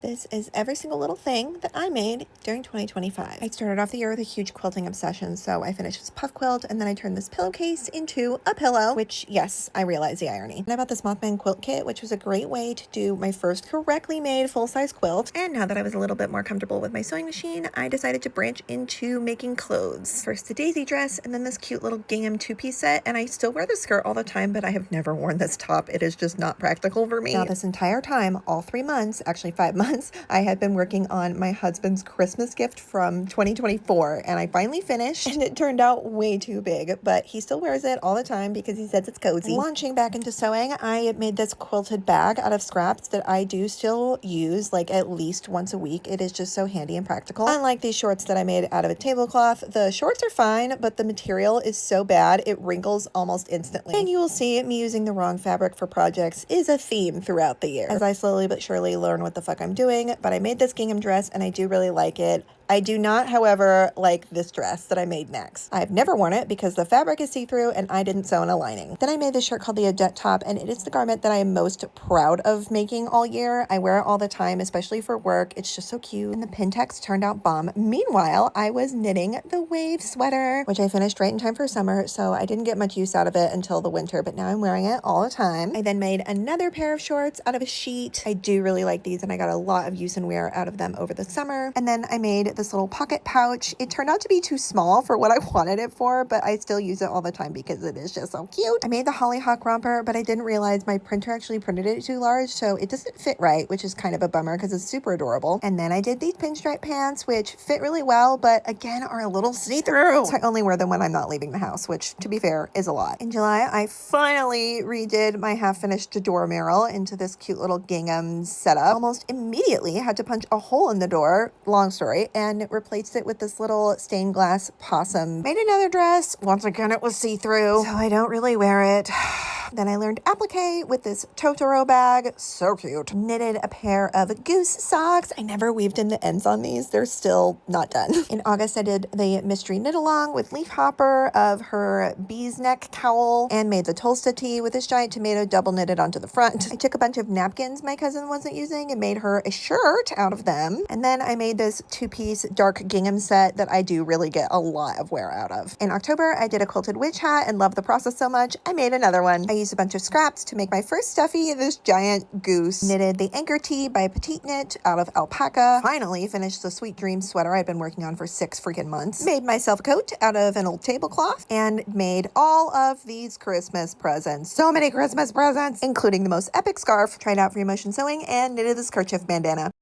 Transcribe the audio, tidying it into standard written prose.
This is every single little thing that I made during 2025. I started off the year with a huge quilting obsession, so I finished this puff quilt and then I turned this pillowcase into a pillow, which, yes, I realize the irony. And I bought this Mothman quilt kit, which was a great way to do my first correctly made full-size quilt. And now that I was a little bit more comfortable with my sewing machine, I decided to branch into making clothes. First the daisy dress and then this cute little gingham two-piece set, and I still wear the skirt all the time, but I have never worn this top. It is just not practical for me. Now this entire time, all 3 months, actually 5 months, I had been working on my husband's Christmas gift from 2024 and I finally finished and it turned out way too big, but he still wears it all the time because he says it's cozy. Launching back into sewing, I made this quilted bag out of scraps that I do still use like at least once a week. It is just so handy and practical. Unlike these shorts that I made out of a tablecloth, the shorts are fine, but the material is so bad it wrinkles almost instantly. And you will see me using the wrong fabric for projects is a theme throughout the year as I slowly but surely learn what the fuck I'm doing. But I made this gingham dress and I do really like it. I do not, however, like this dress that I made next. I've never worn it because the fabric is see-through and I didn't sew in a lining. Then I made this shirt called the Odette top, and it is the garment that I am most proud of making all year. I wear it all the time, especially for work. It's just so cute, and the pin text turned out bomb. Meanwhile, I was knitting the wave sweater, which I finished right in time for summer, so I didn't get much use out of it until the winter, but now I'm wearing it all the time. I then made another pair of shorts out of a sheet. I do really like these, and I got a lot of use and wear out of them over the summer. And then I made this little pocket pouch. It turned out to be too small for what I wanted it for, but I still use it all the time because it is just so cute. I made the hollyhock romper, but I didn't realize my printer actually printed it too large, so it doesn't fit right, which is kind of a bummer because it's super adorable. And then I did these pinstripe pants, which fit really well, but again are a little see-through. So I only wear them when I'm not leaving the house, which to be fair is a lot. In July, I finally redid my half-finished door mural into this cute little gingham setup. Almost immediately had to punch a hole in the door, long story, and replaced it with this little stained glass possum. Made another dress. Once again, it was see-through, so I don't really wear it. Then I learned applique with this Totoro bag. So cute. Knitted a pair of goose socks. I never weaved in the ends on these. They're still not done. In August, I did the mystery knit along with leaf hopper of her bee's neck cowl and made the Tolsta tee with this giant tomato double knitted onto the front. I took a bunch of napkins my cousin wasn't using and made her a shirt out of them. And then I made this two-piece dark gingham set that I do really get a lot of wear out of. In October, I did a quilted witch hat and loved the process so much, I made another one. I used a bunch of scraps to make my first stuffy, this giant goose. Knitted the anchor tee by Petite Knit out of alpaca. Finally finished the Sweet Dreams sweater I'd been working on for 6 freaking months. Made myself a coat out of an old tablecloth and made all of these Christmas presents. So many Christmas presents, including the most epic scarf. Tried out free motion sewing and knitted this kerchief bandana.